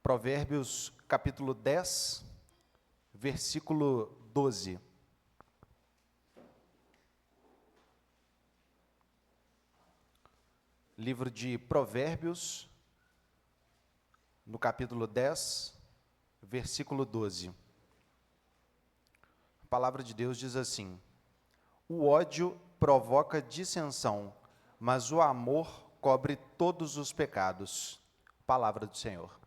Provérbios capítulo 10, versículo 12. Livro de Provérbios, no capítulo 10, versículo 12. A palavra de Deus diz assim: o ódio provoca dissensão, mas o amor cobre todos os pecados. Palavra do Senhor.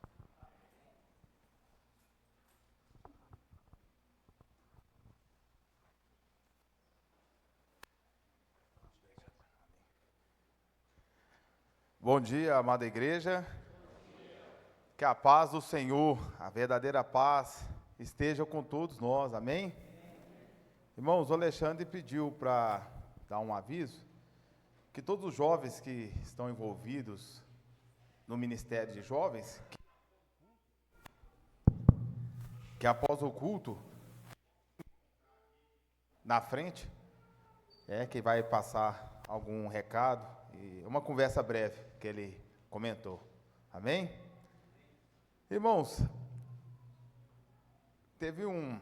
Bom dia, amada igreja. Que a paz do Senhor, a verdadeira paz, esteja com todos nós, amém? Irmãos, o Alexandre pediu para dar um aviso que todos os jovens que estão envolvidos no Ministério de Jovens, que após o culto, na frente, que vai passar algum recado, e uma conversa breve que ele comentou, amém? Irmãos, teve um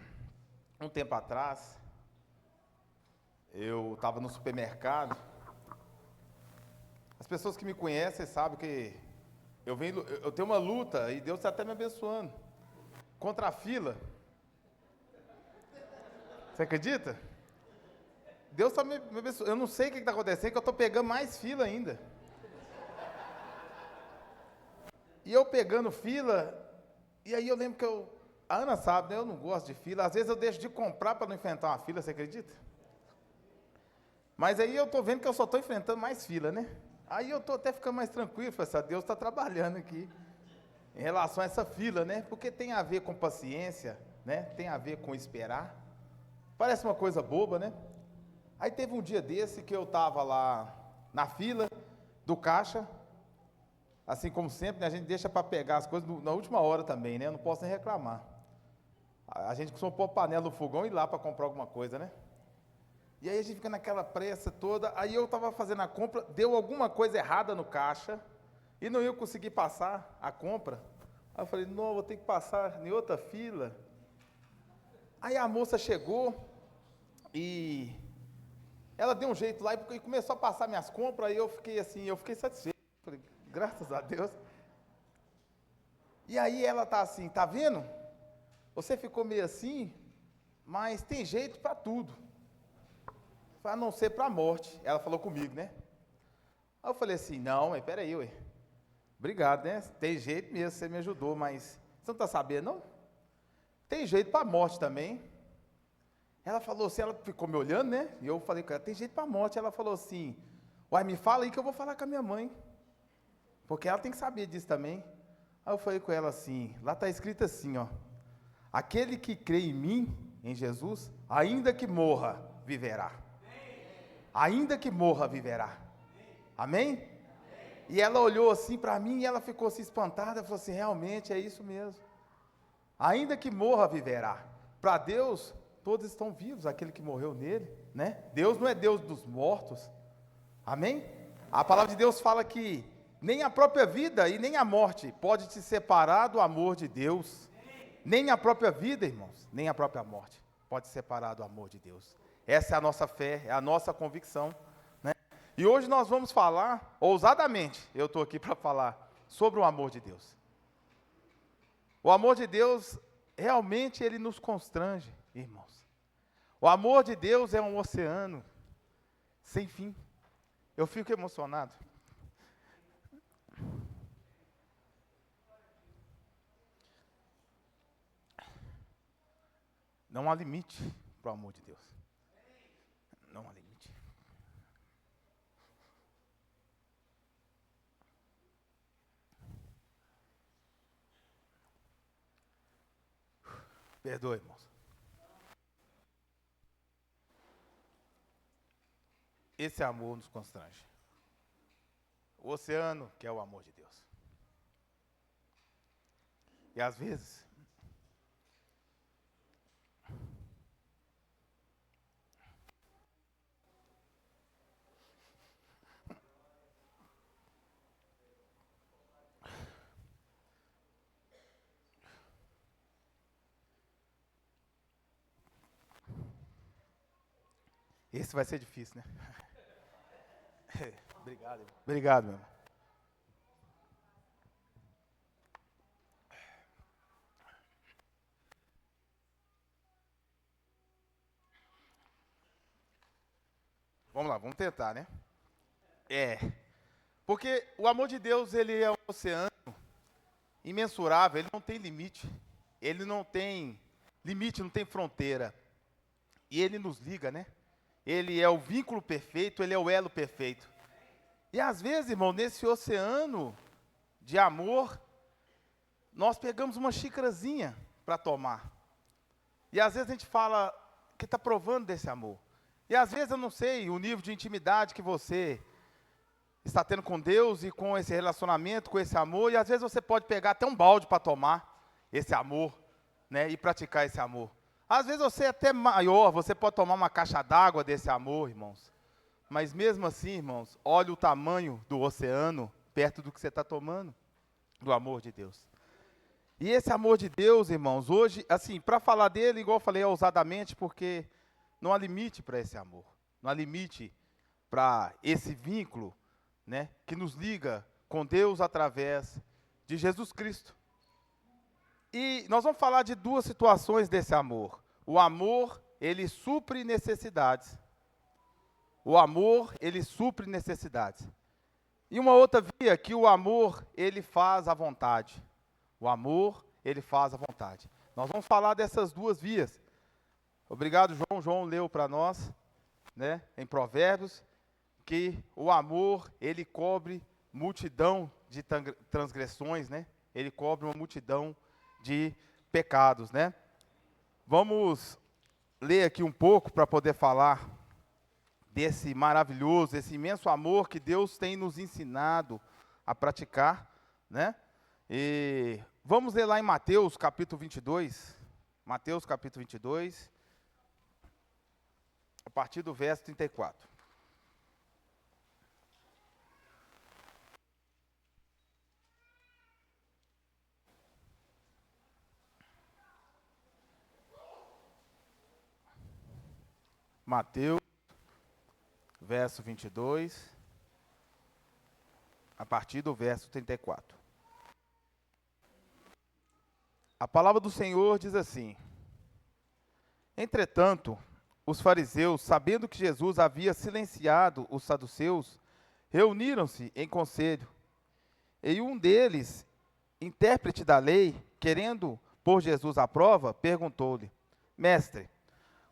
tempo atrás, eu estava no supermercado. As pessoas que me conhecem sabem que eu tenho uma luta, e Deus está até me abençoando, contra a fila. Você acredita? Deus está me abençoando. Eu não sei o que está acontecendo, que eu estou pegando mais fila ainda. E eu pegando fila, e aí eu lembro que a Ana sabe, né? Eu não gosto de fila. Às vezes eu deixo de comprar para não enfrentar uma fila, você acredita? Mas aí eu estou vendo que eu só estou enfrentando mais fila, né? Aí eu estou até ficando mais tranquilo, falei assim, Deus está trabalhando aqui em relação a essa fila, né? Porque tem a ver com paciência, né? Tem a ver com esperar. Parece uma coisa boba, né? Aí teve um dia desse que eu estava lá na fila do caixa, assim como sempre, né? A gente deixa para pegar as coisas na última hora também, né? Eu não posso nem reclamar. A gente costuma pôr panela no fogão e ir lá para comprar alguma coisa, né? E aí a gente fica naquela pressa toda. Aí eu estava fazendo a compra, deu alguma coisa errada no caixa e não ia conseguir passar a compra. Aí eu falei, não, vou ter que passar em outra fila. Aí a moça chegou e ela deu um jeito lá e começou a passar minhas compras. E eu fiquei satisfeito. Falei, graças a Deus. E aí ela tá assim, tá vendo? Você ficou meio assim, mas tem jeito para tudo. A não ser para a morte. Ela falou comigo, né? Aí eu falei assim, não, mas peraí, ué. Obrigado, né? Tem jeito mesmo, você me ajudou, mas você não está sabendo, não? Tem jeito para a morte também. Ela falou assim, ela ficou me olhando, né? E eu falei com ela, tem jeito para a morte. Ela falou assim, uai, me fala aí que eu vou falar com a minha mãe. Porque ela tem que saber disso também. Aí eu falei com ela assim, lá está escrito assim, ó. Aquele que crê em mim, em Jesus, ainda que morra, viverá. Ainda que morra, viverá. Amém? E ela olhou assim para mim e ela ficou assim espantada, falou assim, realmente é isso mesmo. Ainda que morra, viverá. Para Deus, todos estão vivos, aquele que morreu nele, né? Deus não é Deus dos mortos. Amém? A palavra de Deus fala que nem a própria vida e nem a morte pode te separar do amor de Deus. Nem a própria vida, irmãos, nem a própria morte pode separar do amor de Deus. Essa é a nossa fé, é a nossa convicção, né? E hoje nós vamos falar, ousadamente, eu estou aqui para falar sobre o amor de Deus. O amor de Deus, realmente, ele nos constrange, irmãos. O amor de Deus é um oceano sem fim. Eu fico emocionado. Não há limite para o amor de Deus. Não há limite. Perdoe, irmãos. Esse amor nos constrange. O oceano, que é o amor de Deus. E às vezes, Esse vai ser difícil, né? Obrigado, irmão. Obrigado, meu irmão. Vamos lá, vamos tentar, né? Porque o amor de Deus, ele é um oceano imensurável, ele não tem limite. Ele não tem limite, não tem fronteira. E ele nos liga, né? Ele é o vínculo perfeito, ele é o elo perfeito. E às vezes, irmão, nesse oceano de amor, nós pegamos uma xícarazinha para tomar. E às vezes a gente fala que está provando desse amor. E às vezes eu não sei o nível de intimidade que você está tendo com Deus e com esse relacionamento, com esse amor. E às vezes você pode pegar até um balde para tomar esse amor, né, e praticar esse amor. Às vezes você é até maior, você pode tomar uma caixa d'água desse amor, irmãos. Mas mesmo assim, irmãos, olha o tamanho do oceano perto do que você está tomando, do amor de Deus. E esse amor de Deus, irmãos, hoje, assim, para falar dele, igual eu falei ousadamente, porque não há limite para esse amor. Não há limite para esse vínculo, né, que nos liga com Deus através de Jesus Cristo. E nós vamos falar de duas situações desse amor. O amor, ele supre necessidades. O amor, ele supre necessidades. E uma outra via que o amor, ele faz a vontade. O amor, ele faz a vontade. Nós vamos falar dessas duas vias. Obrigado, João. João leu para nós, né, em Provérbios, que o amor, ele cobre multidão de transgressões, né? Ele cobre uma multidão de pecados, né? Vamos ler aqui um pouco para poder falar desse maravilhoso, esse imenso amor que Deus tem nos ensinado a praticar, né? E vamos ler lá em Mateus capítulo 22, Mateus capítulo 22, a partir do verso 34. Mateus, verso 22, a partir do verso 34. A palavra do Senhor diz assim: Entretanto, os fariseus, sabendo que Jesus havia silenciado os saduceus, reuniram-se em conselho. E um deles, intérprete da lei, querendo pôr Jesus à prova, perguntou-lhe: Mestre,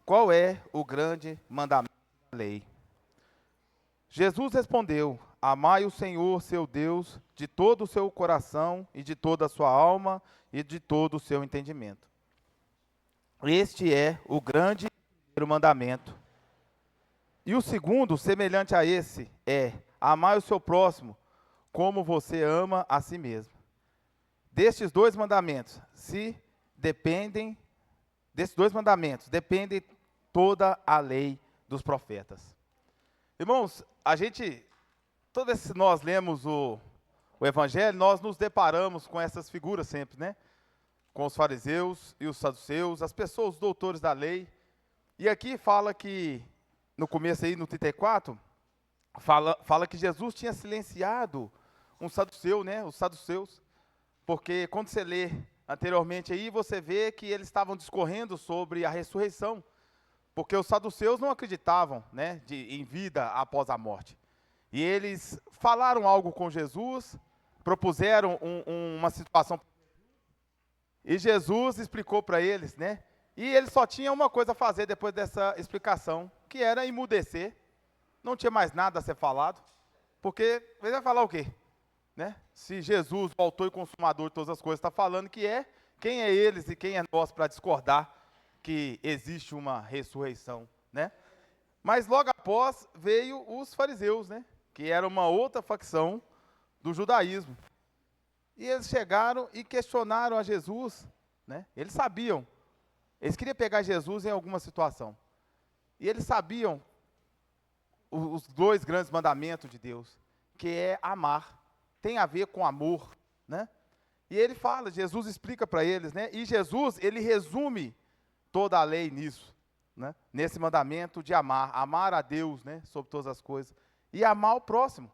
qual é o grande mandamento da lei? Jesus respondeu: Amai o Senhor, seu Deus, de todo o seu coração e de toda a sua alma e de todo o seu entendimento. Este é o grande primeiro mandamento. E o segundo, semelhante a esse, é: amai o seu próximo, como você ama a si mesmo. Destes dois mandamentos depende toda a lei dos profetas. Irmãos, toda vez que nós lemos o Evangelho, nós nos deparamos com essas figuras sempre, né? Com os fariseus e os saduceus, as pessoas, os doutores da lei. E aqui fala que, no começo aí, no 34, fala que Jesus tinha silenciado um saduceu, né? Os saduceus. Porque quando você lê anteriormente aí, você vê que eles estavam discorrendo sobre a ressurreição. Porque os saduceus não acreditavam, né, em vida após a morte. E eles falaram algo com Jesus, propuseram uma situação. E Jesus explicou para eles, né? E eles só tinham uma coisa a fazer depois dessa explicação, que era emudecer. Não tinha mais nada a ser falado. Porque ele vai falar o quê? Né? Se Jesus, o autor e consumador de todas as coisas, está falando quem é eles e quem é nós para discordar que existe uma ressurreição, né? Mas logo após veio os fariseus, né? Que era uma outra facção do judaísmo. E eles chegaram e questionaram a Jesus, né? Eles sabiam, eles queriam pegar Jesus em alguma situação. E eles sabiam os dois grandes mandamentos de Deus, que é amar, tem a ver com amor, né? E ele fala, Jesus explica para eles, né? E Jesus, ele resume toda a lei nisso, né, nesse mandamento de amar a Deus, né, sobre todas as coisas, e amar o próximo.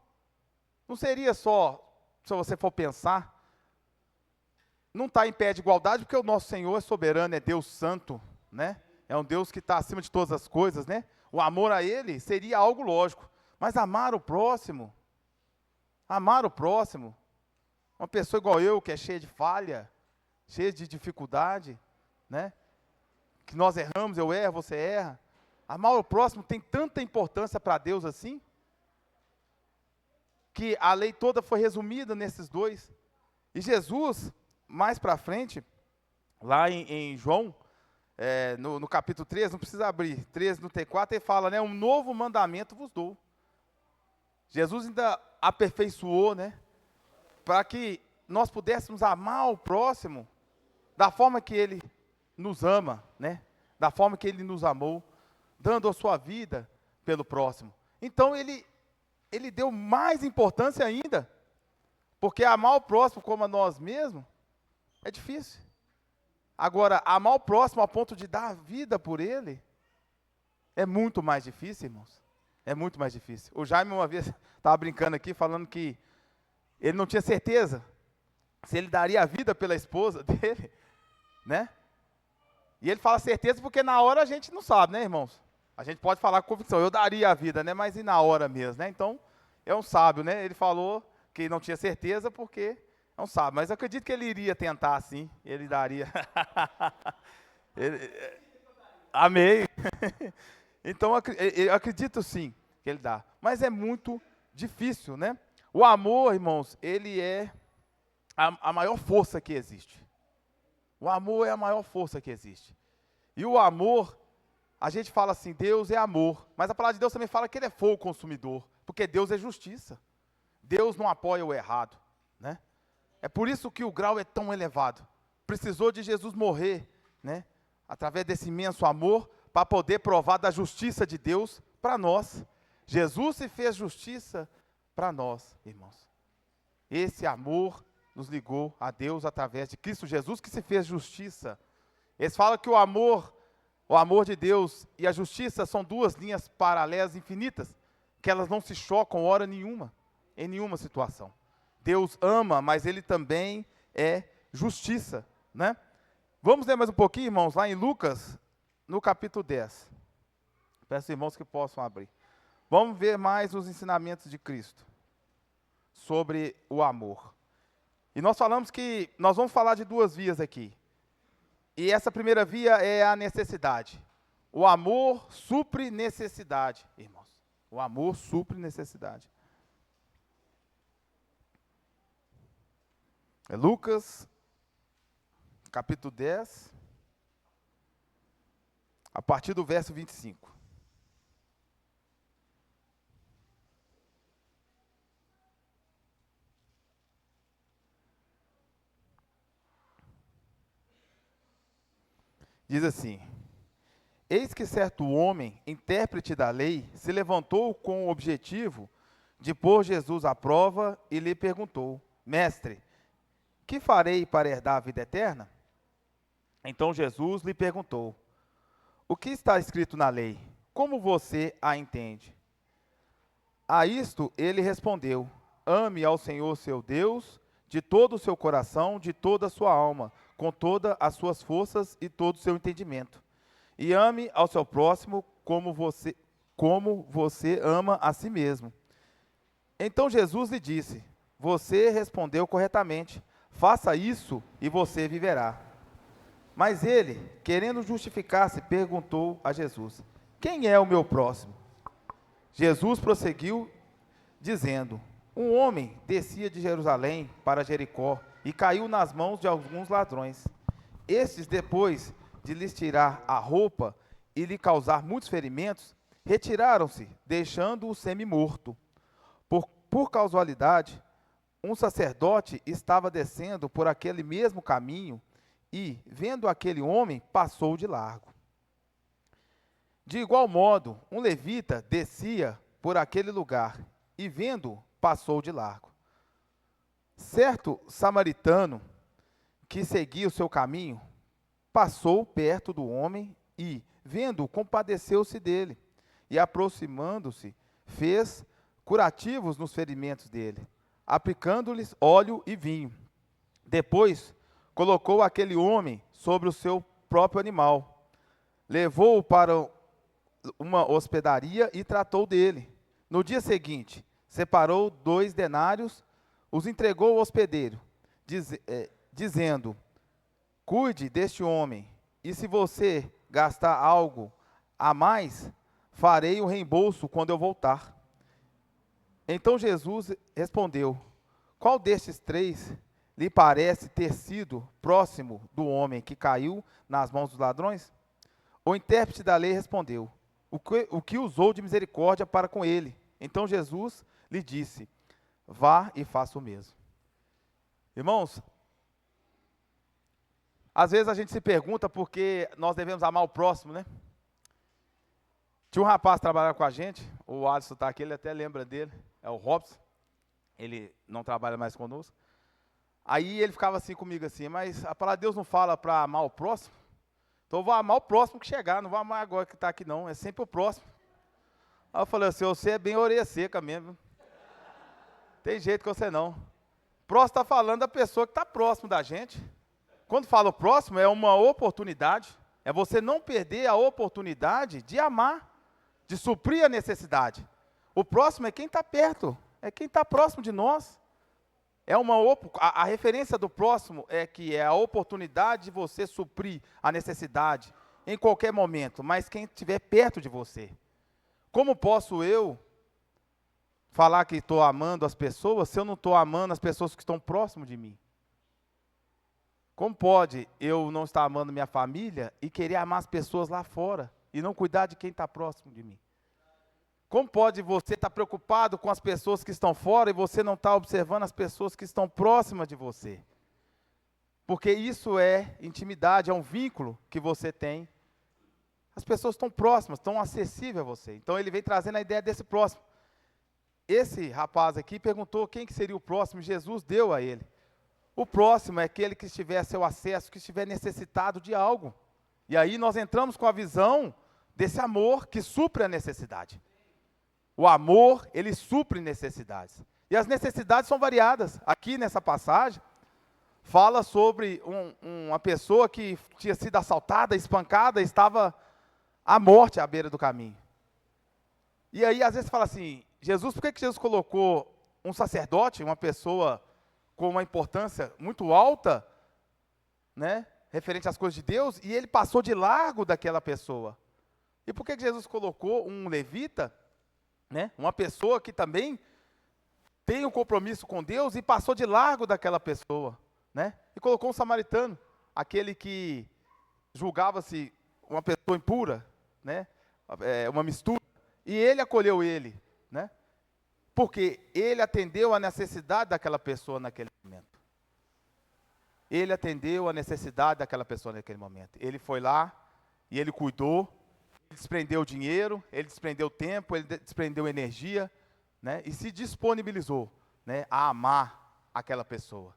Não seria só, se você for pensar, não está em pé de igualdade, porque o nosso Senhor é soberano, é Deus santo, né? É um Deus que está acima de todas as coisas, né? O amor a Ele seria algo lógico, mas amar o próximo, uma pessoa igual eu, que é cheia de falha, cheia de dificuldade, né? Que nós erramos, eu erro, você erra. Amar o próximo tem tanta importância para Deus assim, que a lei toda foi resumida nesses dois. E Jesus, mais para frente, lá em João, no capítulo 13, não precisa abrir, 13 no T4, ele fala, né, um novo mandamento vos dou. Jesus ainda aperfeiçoou, né, para que nós pudéssemos amar o próximo da forma que Ele nos ama, né, da forma que Ele nos amou, dando a sua vida pelo próximo. Então Ele deu mais importância ainda, porque amar o próximo como a nós mesmos é difícil. Agora, amar o próximo a ponto de dar a vida por ele é muito mais difícil, irmãos. É muito mais difícil. O Jaime uma vez estava brincando aqui, falando que ele não tinha certeza se ele daria a vida pela esposa dele, né? E ele fala certeza porque na hora a gente não sabe, né, irmãos? A gente pode falar com convicção, eu daria a vida, né? Mas e na hora mesmo, né? Então, é um sábio, né? Ele falou que não tinha certeza porque é um sábio. Mas eu acredito que ele iria tentar, sim. Ele daria. Amei. Então, eu acredito, sim, que ele dá. Mas é muito difícil, né? O amor, irmãos, ele é a maior força que existe. O amor é a maior força que existe. E o amor, a gente fala assim, Deus é amor. Mas a palavra de Deus também fala que Ele é fogo consumidor. Porque Deus é justiça. Deus não apoia o errado, né? É por isso que o grau é tão elevado. Precisou de Jesus morrer, né? Através desse imenso amor, para poder provar da justiça de Deus para nós. Jesus se fez justiça para nós, irmãos. Esse amor nos ligou a Deus através de Cristo Jesus, que se fez justiça. Eles falam que o amor de Deus e a justiça são duas linhas paralelas infinitas, que elas não se chocam hora nenhuma, em nenhuma situação. Deus ama, mas Ele também é justiça, né? Vamos ler mais um pouquinho, irmãos, lá em Lucas, no capítulo 10. Peço, irmãos, que possam abrir. Vamos ver mais os ensinamentos de Cristo sobre o amor. E nós falamos que nós vamos falar de duas vias aqui. E essa primeira via é a necessidade. O amor supre necessidade, irmãos. O amor supre necessidade. É Lucas, capítulo 10, a partir do verso 25. Diz assim: eis que certo homem, intérprete da lei, se levantou com o objetivo de pôr Jesus à prova e lhe perguntou: mestre, que farei para herdar a vida eterna? Então Jesus lhe perguntou: o que está escrito na lei? Como você a entende? A isto ele respondeu: ame ao Senhor seu Deus de todo o seu coração, de toda a sua alma, com todas as suas forças e todo o seu entendimento. E ame ao seu próximo como você ama a si mesmo. Então Jesus lhe disse: você respondeu corretamente, faça isso e você viverá. Mas ele, querendo justificar-se, perguntou a Jesus: quem é o meu próximo? Jesus prosseguiu, dizendo: um homem descia de Jerusalém para Jericó e caiu nas mãos de alguns ladrões. Estes, depois de lhes tirar a roupa e lhe causar muitos ferimentos, retiraram-se, deixando-o semi-morto. Por casualidade, um sacerdote estava descendo por aquele mesmo caminho e, vendo aquele homem, passou de largo. De igual modo, um levita descia por aquele lugar e, vendo, passou de largo. Certo samaritano que seguia o seu caminho, passou perto do homem e, vendo, compadeceu-se dele, e aproximando-se, fez curativos nos ferimentos dele, aplicando-lhes óleo e vinho. Depois, colocou aquele homem sobre o seu próprio animal, levou-o para uma hospedaria e tratou dele. No dia seguinte, separou 2 denários, os entregou ao hospedeiro, dizendo: cuide deste homem, e se você gastar algo a mais, farei o reembolso quando eu voltar. Então Jesus respondeu: qual destes 3 lhe parece ter sido próximo do homem que caiu nas mãos dos ladrões? O intérprete da lei respondeu: o que usou de misericórdia para com ele? Então Jesus lhe disse: vá e faça o mesmo. Irmãos, às vezes a gente se pergunta por que nós devemos amar o próximo, né? Tinha um rapaz que trabalhava com a gente, o Alisson está aqui, ele até lembra dele, é o Robson, ele não trabalha mais conosco. Aí ele ficava assim comigo assim, mas a palavra de Deus não fala para amar o próximo? Então eu vou amar o próximo que chegar, não vou amar agora que está aqui não, é sempre o próximo. Aí eu falei assim, você é bem orelha seca mesmo, tem jeito que você não. Próximo está falando da pessoa que está próximo da gente. Quando fala o próximo, é uma oportunidade, é você não perder a oportunidade de amar, de suprir a necessidade. O próximo é quem está perto, é quem está próximo de nós. A referência do próximo é que é a oportunidade de você suprir a necessidade em qualquer momento, mas quem estiver perto de você. Como posso eu falar que estou amando as pessoas se eu não estou amando as pessoas que estão próximo de mim? Como pode eu não estar amando minha família e querer amar as pessoas lá fora e não cuidar de quem está próximo de mim? Como pode você estar preocupado com as pessoas que estão fora e você não estar observando as pessoas que estão próximas de você? Porque isso é intimidade, é um vínculo que você tem. As pessoas estão próximas, estão acessíveis a você. Então ele vem trazendo a ideia desse próximo. Esse rapaz aqui perguntou quem que seria o próximo, Jesus deu a ele. O próximo é aquele que estiver a seu acesso, que estiver necessitado de algo. E aí nós entramos com a visão desse amor que supre a necessidade. O amor, ele supre necessidades. E as necessidades são variadas. Aqui nessa passagem, fala sobre uma pessoa que tinha sido assaltada, espancada, estava à morte à beira do caminho. E aí, às vezes, fala assim, Jesus, por que Jesus colocou um sacerdote, uma pessoa com uma importância muito alta, né, referente às coisas de Deus, e ele passou de largo daquela pessoa? E por que Jesus colocou um levita, né, uma pessoa que também tem um compromisso com Deus e passou de largo daquela pessoa, né? E colocou um samaritano, aquele que julgava-se uma pessoa impura, né? Uma mistura, e ele acolheu ele, né? Porque ele atendeu a necessidade daquela pessoa naquele momento. Ele atendeu a necessidade daquela pessoa naquele momento. Ele foi lá e ele cuidou, ele desprendeu dinheiro, ele desprendeu tempo, ele desprendeu energia, né, e se disponibilizou, né, a amar aquela pessoa.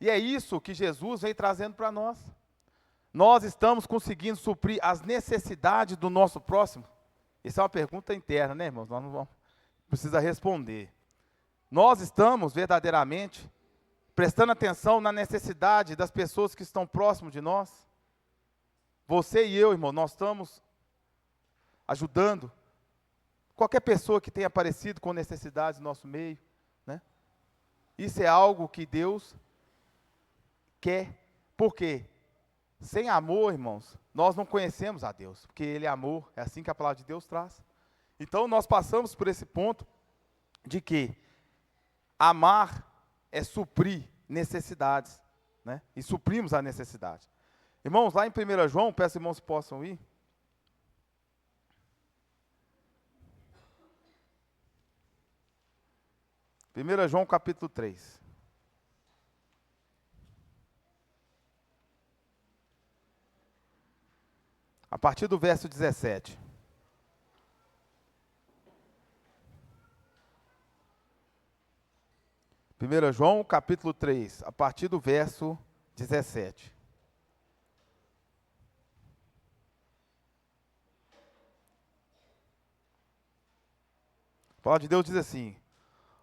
E é isso que Jesus vem trazendo para nós. Nós estamos conseguindo suprir as necessidades do nosso próximo? Essa é uma pergunta interna, né, irmãos? Nós não vamos precisar responder. Nós estamos verdadeiramente prestando atenção na necessidade das pessoas que estão próximo de nós? Você e eu, irmão, nós estamos ajudando qualquer pessoa que tenha aparecido com necessidades no nosso meio, né? Isso é algo que Deus quer. Por quê? Sem amor, irmãos, nós não conhecemos a Deus, porque Ele é amor, é assim que a palavra de Deus traz. Então nós passamos por esse ponto de que amar é suprir necessidades, né? E suprimos a necessidade. Irmãos, lá em 1 João, peço irmãos que possam ir. 1 João capítulo 3. A partir do verso 17. Primeiro João capítulo 3, a partir do verso 17. palavra de Deus diz assim: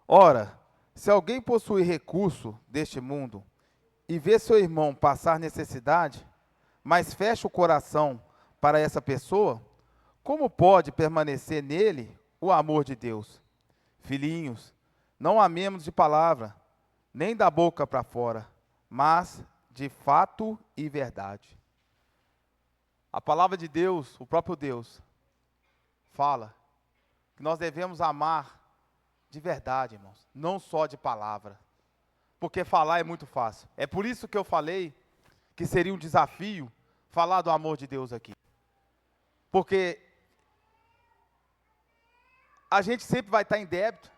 ora, se alguém possui recurso deste mundo e vê seu irmão passar necessidade, mas fecha o coração para essa pessoa, como pode permanecer nele o amor de Deus? Filhinhos, não amemos de palavra, nem da boca para fora, mas de fato e verdade. A palavra de Deus, o próprio Deus, fala que nós devemos amar de verdade, irmãos, não só de palavra, porque falar é muito fácil. É por isso que eu falei que seria um desafio falar do amor de Deus aqui, porque a gente sempre vai estar em débito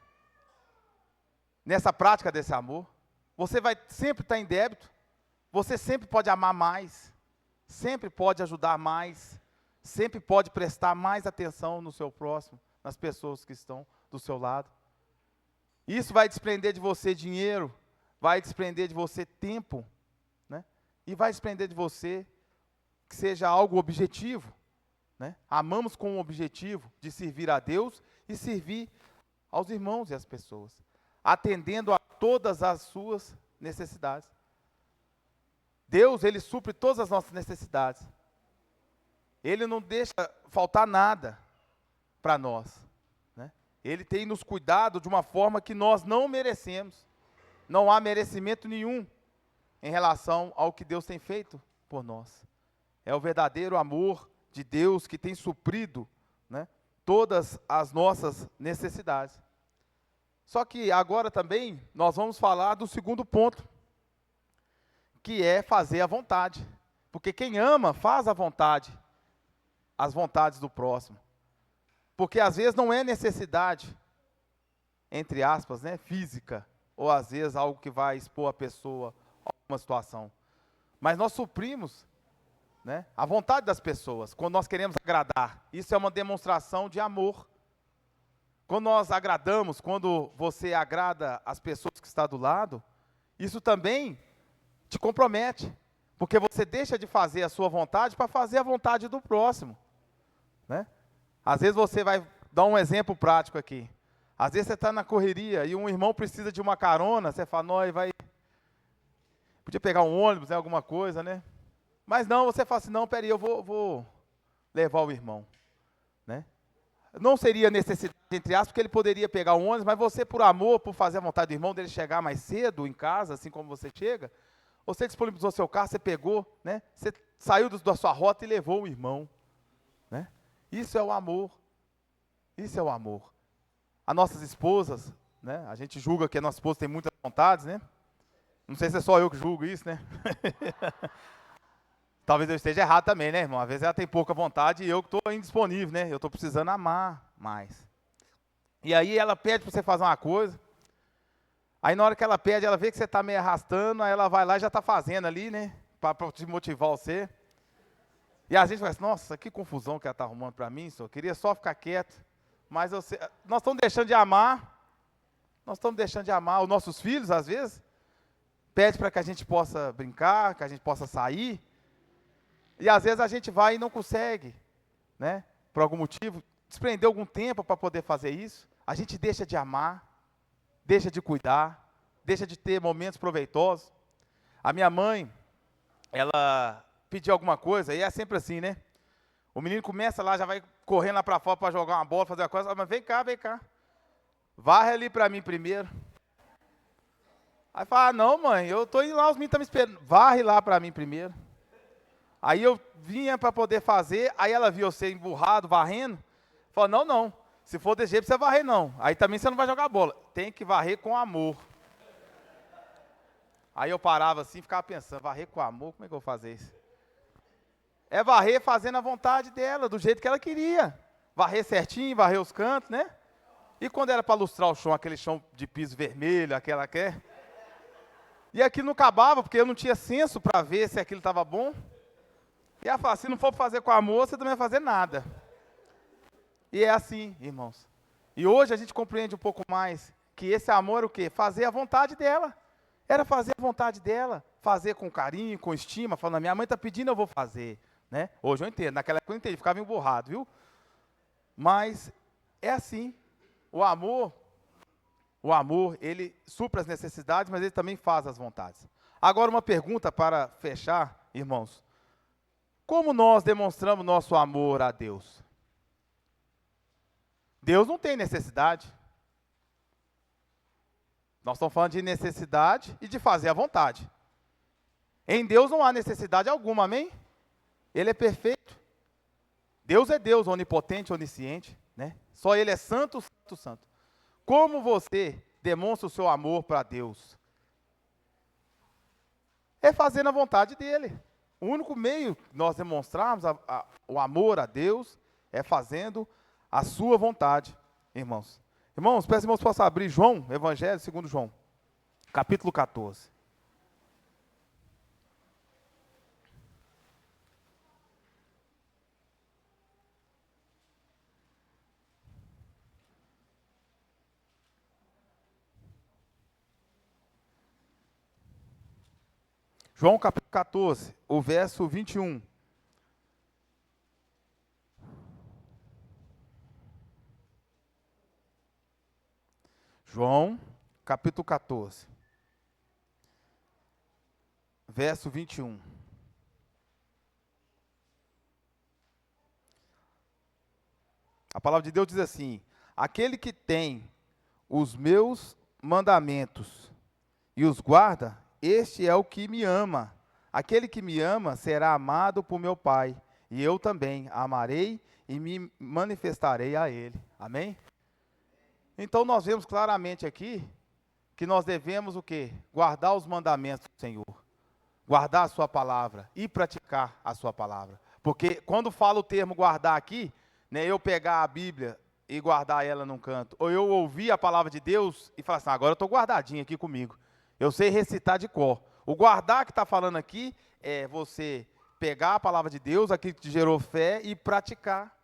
nessa prática desse amor. Você vai sempre estar em débito, você sempre pode amar mais, sempre pode ajudar mais, sempre pode prestar mais atenção no seu próximo, nas pessoas que estão do seu lado. Isso vai desprender de você dinheiro, vai desprender de você tempo, né? E vai desprender de você que seja algo objetivo, né? Amamos com o objetivo de servir a Deus e servir aos irmãos e às pessoas, atendendo a todas as suas necessidades. Deus, Ele supre todas as nossas necessidades. Ele não deixa faltar nada para nós, né? Ele tem nos cuidado de uma forma que nós não merecemos. Não há merecimento nenhum em relação ao que Deus tem feito por nós. É o verdadeiro amor de Deus que tem suprido, né, todas as nossas necessidades. Só que agora também nós vamos falar do segundo ponto, que é fazer a vontade. Porque quem ama faz a vontade, as vontades do próximo. Porque às vezes não é necessidade, entre aspas, né, física, ou às vezes algo que vai expor a pessoa a uma situação. Mas nós suprimos, né, a vontade das pessoas, quando nós queremos agradar. Isso é uma demonstração de amor. Quando nós agradamos, quando você agrada as pessoas que estão do lado, isso também te compromete, porque você deixa de fazer a sua vontade para fazer a vontade do próximo, né? Às vezes você vai dar um exemplo prático aqui. Às vezes você está na correria e um irmão precisa de uma carona, você fala, nós vai... Podia pegar um ônibus, né, alguma coisa, né? Mas não, você fala assim, não, peraí, eu vou levar o irmão, né? Não seria necessidade, entre aspas, porque ele poderia pegar um ônibus, mas você, por amor, por fazer a vontade do irmão, dele chegar mais cedo em casa, assim como você chega, você disponibilizou seu carro, você pegou, né? Você saiu da sua rota e levou o irmão, né? Isso é o amor. Isso é o amor. As nossas esposas, né? A gente julga que a nossa esposa tem muitas vontades, né? Não sei se é só eu que julgo isso, né? Talvez eu esteja errado também, né, irmão? Às vezes ela tem pouca vontade e eu que estou indisponível, né? Eu estou precisando amar mais. E aí ela pede para você fazer uma coisa. Aí na hora que ela pede, ela vê que você está meio arrastando, aí ela vai lá e já está fazendo ali, né? Para te motivar você. E a gente fala assim, nossa, que confusão que ela está arrumando para mim, senhor. Eu queria só ficar quieto. Mas nós estamos deixando de amar. Nós estamos deixando de amar os nossos filhos, às vezes. Pede para que a gente possa brincar, que a gente possa sair. E às vezes a gente vai e não consegue, né? Por algum motivo, desprender algum tempo para poder fazer isso. A gente deixa de amar, deixa de cuidar, deixa de ter momentos proveitosos. A minha mãe, ela pediu alguma coisa, e é sempre assim, né? O menino começa lá, já vai correndo lá para fora para jogar uma bola, fazer uma coisa, mas vem cá, vem cá. Varre ali para mim primeiro. Aí fala, não mãe, eu estou indo lá, os meninos estão me esperando. Varre lá para mim primeiro. Aí eu vinha para poder fazer, aí ela viu eu ser emburrado, varrendo. Falou, não, se for desse jeito, você varrer não. Aí também você não vai jogar bola. Tem que varrer com amor. Aí eu parava assim, ficava pensando, varrer com amor, como é que eu vou fazer isso? É varrer fazendo a vontade dela, do jeito que ela queria. Varrer certinho, varrer os cantos, né? E quando era para lustrar o chão, aquele chão de piso vermelho, aquela que é. E aquilo não acabava, porque eu não tinha senso para ver se aquilo estava bom. E ela fala, se não for fazer com amor, você também vai fazer nada. E é assim, irmãos. E hoje a gente compreende um pouco mais que esse amor era o quê? Fazer a vontade dela. Era fazer a vontade dela. Fazer com carinho, com estima, falando, minha mãe está pedindo, eu vou fazer. Né? Hoje eu entendo, naquela época eu entendi, ficava emburrado, viu? Mas é assim. o amor, ele supra as necessidades, mas ele também faz as vontades. Agora uma pergunta para fechar, irmãos. Como nós demonstramos nosso amor a Deus? Deus não tem necessidade. Nós estamos falando de necessidade e de fazer a vontade. Em Deus não há necessidade alguma, amém? Ele é perfeito. Deus é Deus, onipotente, onisciente, né? Só Ele é santo, santo, santo. Como você demonstra o seu amor para Deus? É fazendo a vontade dEle. O único meio que nós demonstrarmos o amor a Deus é fazendo a sua vontade, irmãos. Irmãos, peço irmãos possam abrir João, Evangelho segundo João, capítulo 14. João capítulo 14, o verso 21. João capítulo 14, verso 21. A palavra de Deus diz assim: aquele que tem os meus mandamentos e os guarda, este é o que me ama. Aquele que me ama será amado por meu Pai, e eu também amarei e me manifestarei a ele. Amém? Então nós vemos claramente aqui que nós devemos o quê? Guardar os mandamentos do Senhor, guardar a sua palavra e praticar a sua palavra. Porque quando fala o termo guardar aqui, né, eu pegar a Bíblia e guardar ela num canto, ou eu ouvir a palavra de Deus e falar assim, agora eu estou guardadinho aqui comigo, eu sei recitar de cor. O guardar que está falando aqui é você pegar a palavra de Deus, aquilo que te gerou fé, e praticar.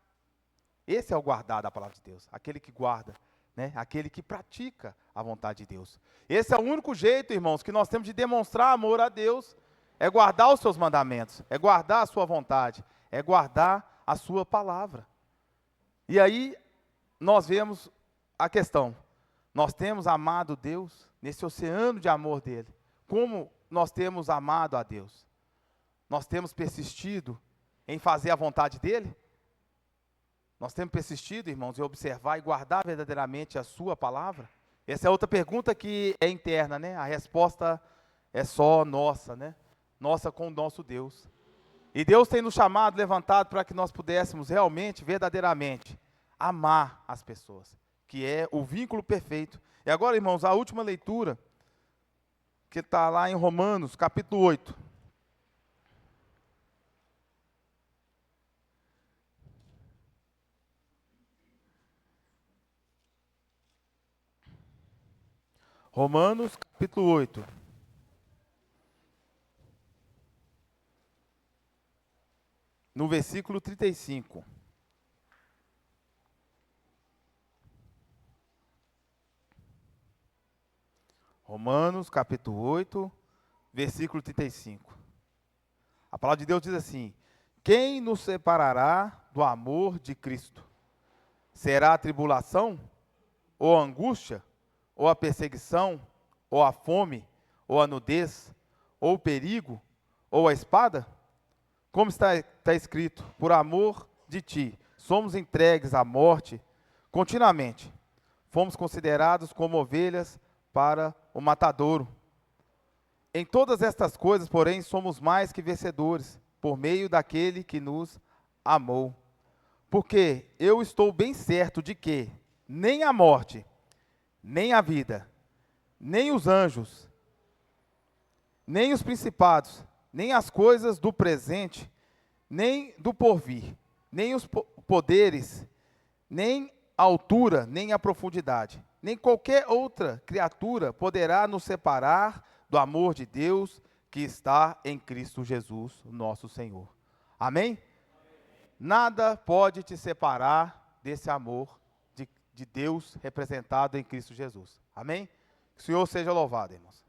Esse é o guardar da palavra de Deus, aquele que guarda, né? Aquele que pratica a vontade de Deus. Esse é o único jeito, irmãos, que nós temos de demonstrar amor a Deus, é guardar os seus mandamentos, é guardar a sua vontade, é guardar a sua palavra. E aí nós vemos a questão, nós temos amado Deus nesse oceano de amor dele. Como nós temos amado a Deus? Nós temos persistido em fazer a vontade dele? Nós temos persistido, irmãos, em observar e guardar verdadeiramente a sua palavra? Essa é outra pergunta que é interna, né? A resposta é só nossa, né? Nossa com o nosso Deus. E Deus tem nos chamado, levantado, para que nós pudéssemos realmente, verdadeiramente, amar as pessoas, que é o vínculo perfeito. E agora, irmãos, a última leitura, que está lá em Romanos, capítulo 8. Romanos, capítulo 8. No versículo 35. Romanos, capítulo 8, versículo 35. A palavra de Deus diz assim: quem nos separará do amor de Cristo? Será a tribulação, ou a angústia, ou a perseguição, ou a fome, ou a nudez, ou o perigo, ou a espada? Como está escrito, por amor de ti, somos entregues à morte continuamente. Fomos considerados como ovelhas para o matadouro. Em todas estas coisas, porém, somos mais que vencedores, por meio daquele que nos amou. Porque eu estou bem certo de que nem a morte, nem a vida, nem os anjos, nem os principados, nem as coisas do presente, nem do porvir, nem os poderes, nem a altura, nem a profundidade, nem qualquer outra criatura poderá nos separar do amor de Deus que está em Cristo Jesus, nosso Senhor. Amém? Nada pode te separar desse amor de Deus representado em Cristo Jesus. Amém? Que o Senhor seja louvado, irmãos.